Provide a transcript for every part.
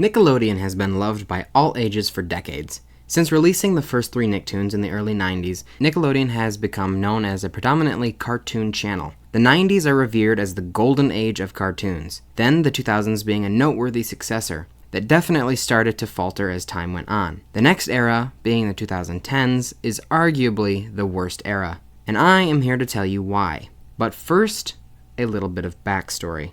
Nickelodeon has been loved by all ages for decades. Since releasing the first 3 Nicktoons in the early 90s, Nickelodeon has become known as a predominantly cartoon channel. The 90s are revered as the golden age of cartoons, then the 2000s being a noteworthy successor that definitely started to falter as time went on. The next era, being the 2010s, is arguably the worst era, and I am here to tell you why. But first, a little bit of backstory.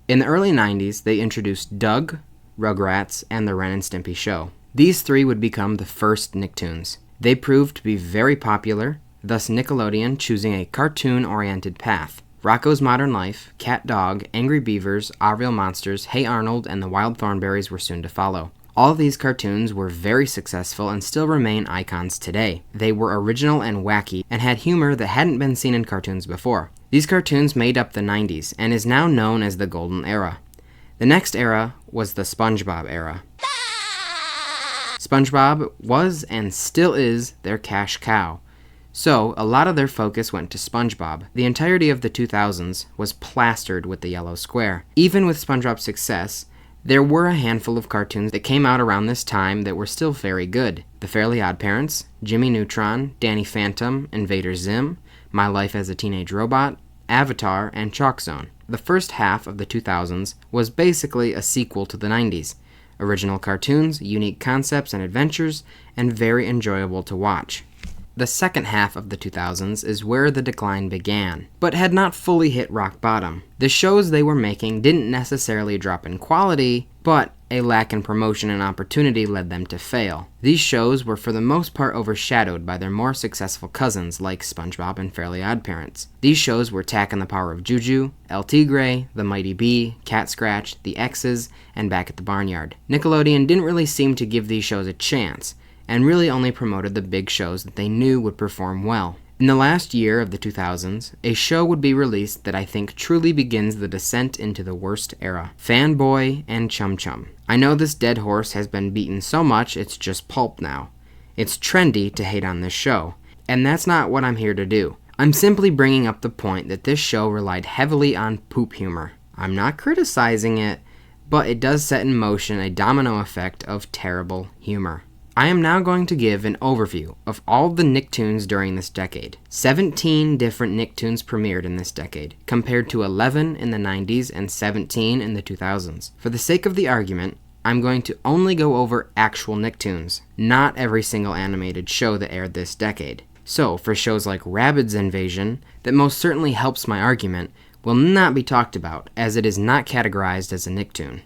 In the early 90s, they introduced Doug, Rugrats, and the Ren and Stimpy Show. These 3 would become the first Nicktoons. They proved to be very popular, thus Nickelodeon choosing a cartoon-oriented path. Rocko's Modern Life, Cat Dog, Angry Beavers, Our Real Monsters, Hey Arnold, and the Wild Thornberrys were soon to follow. All of these cartoons were very successful and still remain icons today. They were original and wacky, and had humor that hadn't been seen in cartoons before. These cartoons made up the 90s, and is now known as the Golden Era. The next era was the SpongeBob era. SpongeBob was and still is their cash cow. So, a lot of their focus went to SpongeBob. The entirety of the 2000s was plastered with the yellow square. Even with SpongeBob's success, there were a handful of cartoons that came out around this time that were still very good. The Fairly OddParents, Jimmy Neutron, Danny Phantom, Invader Zim, My Life as a Teenage Robot, Avatar, and Chalk Zone. The first half of the 2000s was basically a sequel to the 90s. Original cartoons, unique concepts and adventures, and very enjoyable to watch. The second half of the 2000s is where the decline began, but had not fully hit rock bottom. The shows they were making didn't necessarily drop in quality, but a lack in promotion and opportunity led them to fail. These shows were for the most part overshadowed by their more successful cousins like SpongeBob and Fairly OddParents. These shows were Tak and the Power of Juju, El Tigre, The Mighty Bee, Cat Scratch, The X's, and Back at the Barnyard. Nickelodeon didn't really seem to give these shows a chance, and really only promoted the big shows that they knew would perform well. In the last year of the 2000s, a show would be released that I think truly begins the descent into the worst era. Fanboy and Chum Chum. I know this dead horse has been beaten so much it's just pulp now. It's trendy to hate on this show, and that's not what I'm here to do. I'm simply bringing up the point that this show relied heavily on poop humor. I'm not criticizing it, but it does set in motion a domino effect of terrible humor. I am now going to give an overview of all the Nicktoons during this decade. 17 different Nicktoons premiered in this decade, compared to 11 in the 90s and 17 in the 2000s. For the sake of the argument, I'm going to only go over actual Nicktoons, not every single animated show that aired this decade. So, for shows like Rabbids Invasion, that most certainly helps my argument, will not be talked about, as it is not categorized as a Nicktoon.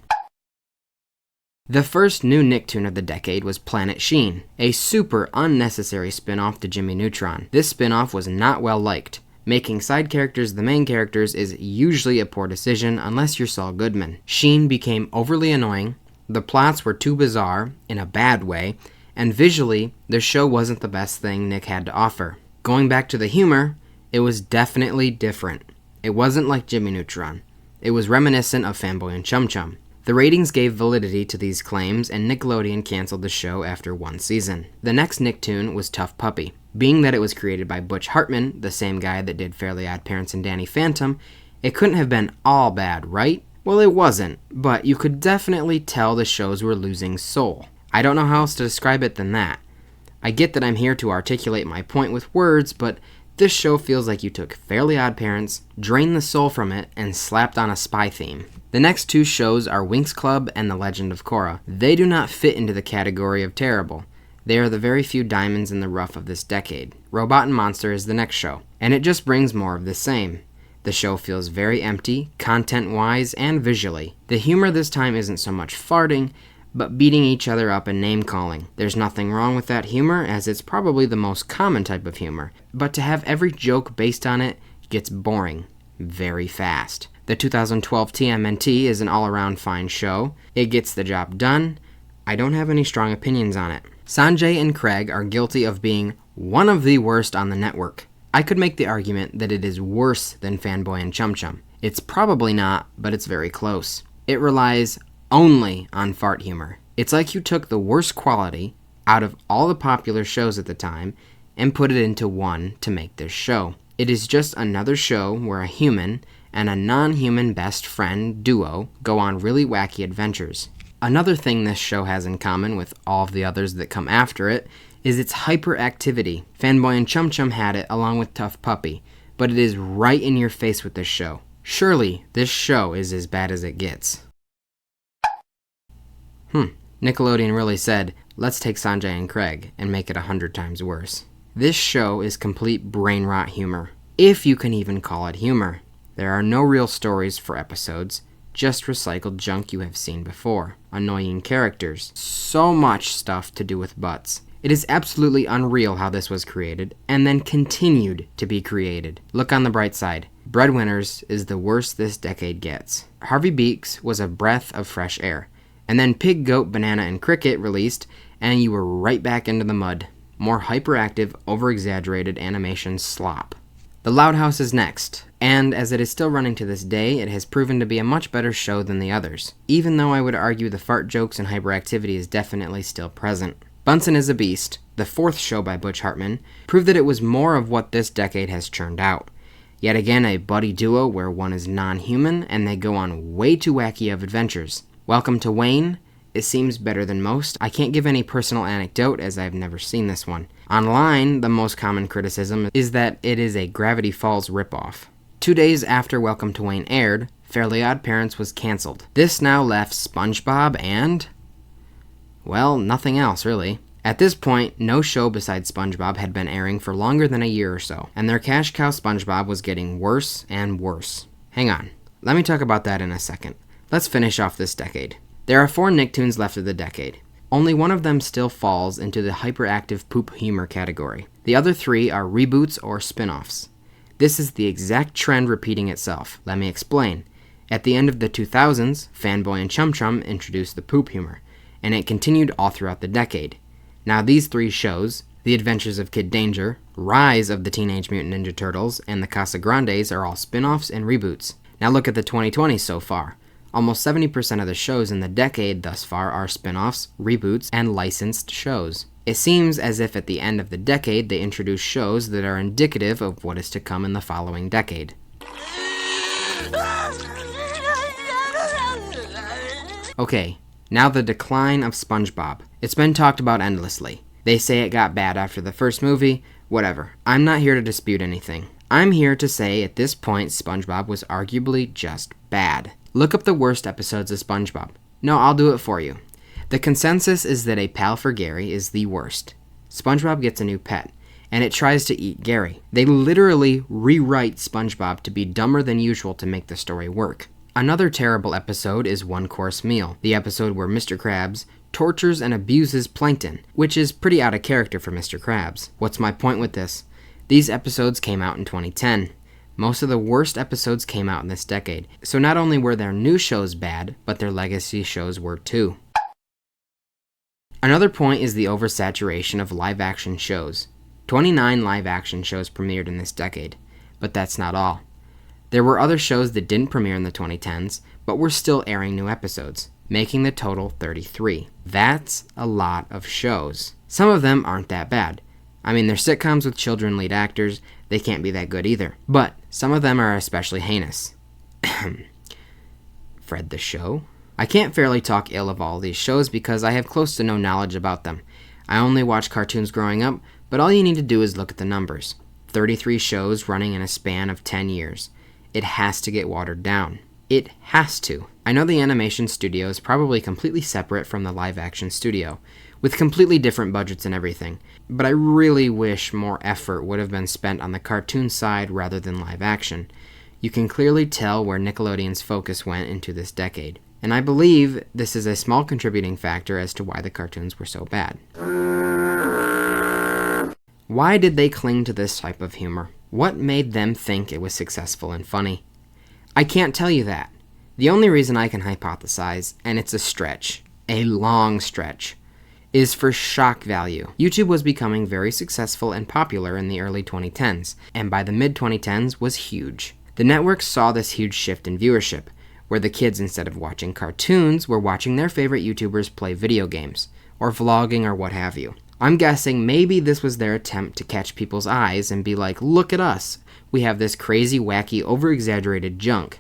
The first new Nicktoon of the decade was Planet Sheen, a super unnecessary spin-off to Jimmy Neutron. This spin-off was not well liked. Making side characters the main characters is usually a poor decision unless you're Saul Goodman. Sheen became overly annoying, the plots were too bizarre, in a bad way, and visually, the show wasn't the best thing Nick had to offer. Going back to the humor, it was definitely different. It wasn't like Jimmy Neutron. It was reminiscent of Fanboy and Chum Chum. The ratings gave validity to these claims, and Nickelodeon canceled the show after 1 season. The next Nicktoon was Tough Puppy. Being that it was created by Butch Hartman, the same guy that did Fairly OddParents and Danny Phantom, it couldn't have been all bad, right? Well, it wasn't, but you could definitely tell the shows were losing soul. I don't know how else to describe it than that. I get that I'm here to articulate my point with words, but this show feels like you took Fairly OddParents, drained the soul from it, and slapped on a spy theme. The next 2 shows are Winx Club and The Legend of Korra. They do not fit into the category of terrible. They are the very few diamonds in the rough of this decade. Robot and Monster is the next show, and it just brings more of the same. The show feels very empty, content-wise and visually. The humor this time isn't so much farting, but beating each other up and name-calling. There's nothing wrong with that humor, as it's probably the most common type of humor, but to have every joke based on it gets boring very fast. The 2012 TMNT is an all-around fine show. It gets the job done. I don't have any strong opinions on it. Sanjay and Craig are guilty of being one of the worst on the network. I could make the argument that it is worse than Fanboy and Chum Chum. It's probably not, but it's very close. It relies only on fart humor. It's like you took the worst quality out of all the popular shows at the time and put it into one to make this show. It is just another show where a human, and a non-human best friend duo go on really wacky adventures. Another thing this show has in common with all of the others that come after it is its hyperactivity. Fanboy and Chum Chum had it along with Tough Puppy, but it is right in your face with this show. Surely, this show is as bad as it gets. Nickelodeon really said, let's take Sanjay and Craig and make it 100 times worse. This show is complete brain rot humor, if you can even call it humor. There are no real stories for episodes, just recycled junk you have seen before. Annoying characters. So much stuff to do with butts. It is absolutely unreal how this was created, and then continued to be created. Look on the bright side. Breadwinners is the worst this decade gets. Harvey Beaks was a breath of fresh air. And then Pig, Goat, Banana, and Cricket released, and you were right back into the mud. More hyperactive, over-exaggerated animation slop. The Loud House is next, and as it is still running to this day, it has proven to be a much better show than the others, even though I would argue the fart jokes and hyperactivity is definitely still present. Bunsen is a Beast, the fourth show by Butch Hartman, proved that it was more of what this decade has churned out. Yet again, a buddy duo where one is non-human, and they go on way too wacky of adventures. Welcome to Wayne. It seems better than most. I can't give any personal anecdote as I've never seen this one. Online, the most common criticism is that it is a Gravity Falls ripoff. 2 days after Welcome to Wayne aired, Fairly Odd Parents was canceled. This now left SpongeBob and... well, nothing else really. At this point, no show besides SpongeBob had been airing for longer than a year or so, and their cash cow SpongeBob was getting worse and worse. Hang on, let me talk about that in a second. Let's finish off this decade. There are 4 Nicktoons left of the decade. Only one of them still falls into the hyperactive poop humor category. The other 3 are reboots or spin-offs. This is the exact trend repeating itself. Let me explain. At the end of the 2000s, Fanboy and Chum Chum introduced the poop humor, and it continued all throughout the decade. Now these 3 shows, The Adventures of Kid Danger, Rise of the Teenage Mutant Ninja Turtles, and the Casa Grandes are all spin-offs and reboots. Now look at the 2020s so far. Almost 70% of the shows in the decade thus far are spin-offs, reboots, and licensed shows. It seems as if at the end of the decade they introduce shows that are indicative of what is to come in the following decade. Okay, now the decline of SpongeBob. It's been talked about endlessly. They say it got bad after the first movie, whatever. I'm not here to dispute anything. I'm here to say at this point SpongeBob was arguably just bad. Look up the worst episodes of SpongeBob. No, I'll do it for you. The consensus is that A Pal for Gary is the worst. SpongeBob gets a new pet, and it tries to eat Gary. They literally rewrite SpongeBob to be dumber than usual to make the story work. Another terrible episode is One Course Meal, the episode where Mr. Krabs tortures and abuses Plankton, which is pretty out of character for Mr. Krabs. What's my point with this? These episodes came out in 2010. Most of the worst episodes came out in this decade, so not only were their new shows bad, but their legacy shows were too. Another point is the oversaturation of live-action shows. 29 live-action shows premiered in this decade, but that's not all. There were other shows that didn't premiere in the 2010s, but were still airing new episodes, making the total 33. That's a lot of shows. Some of them aren't that bad. I mean, they're sitcoms with children lead actors, they can't be that good either. But some of them are especially heinous. Fred the Show? I can't fairly talk ill of all these shows because I have close to no knowledge about them. I only watched cartoons growing up, but all you need to do is look at the numbers. 33 shows running in a span of 10 years. It has to get watered down. It has to. I know the animation studio is probably completely separate from the live-action studio, with completely different budgets and everything, but I really wish more effort would have been spent on the cartoon side rather than live action. You can clearly tell where Nickelodeon's focus went into this decade, and I believe this is a small contributing factor as to why the cartoons were so bad. Why did they cling to this type of humor? What made them think it was successful and funny? I can't tell you that. The only reason I can hypothesize, and it's a stretch, a long stretch, is for shock value. YouTube was becoming very successful and popular in the early 2010s, and by the mid-2010s was huge. The network saw this huge shift in viewership, where the kids, instead of watching cartoons, were watching their favorite YouTubers play video games, or vlogging or what have you. I'm guessing maybe this was their attempt to catch people's eyes and be like, look at us, we have this crazy, wacky, over-exaggerated junk.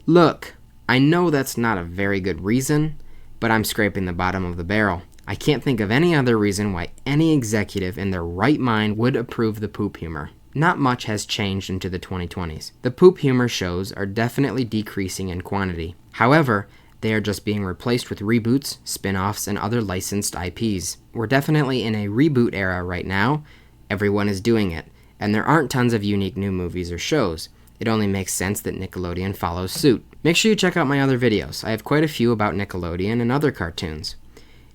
Look, I know that's not a very good reason, but I'm scraping the bottom of the barrel. I can't think of any other reason why any executive in their right mind would approve the poop humor. Not much has changed into the 2020s. The poop humor shows are definitely decreasing in quantity. However, they are just being replaced with reboots, spin-offs, and other licensed IPs. We're definitely in a reboot era right now. Everyone is doing it, and there aren't tons of unique new movies or shows. It only makes sense that Nickelodeon follows suit. Make sure you check out my other videos. I have quite a few about Nickelodeon and other cartoons.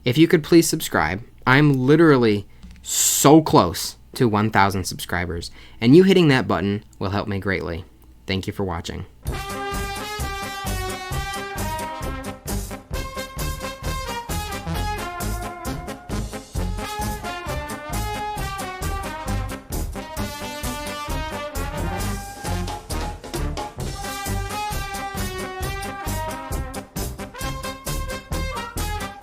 If you could please subscribe. I'm literally so close to 1,000 subscribers, and you hitting that button will help me greatly. Thank you for watching.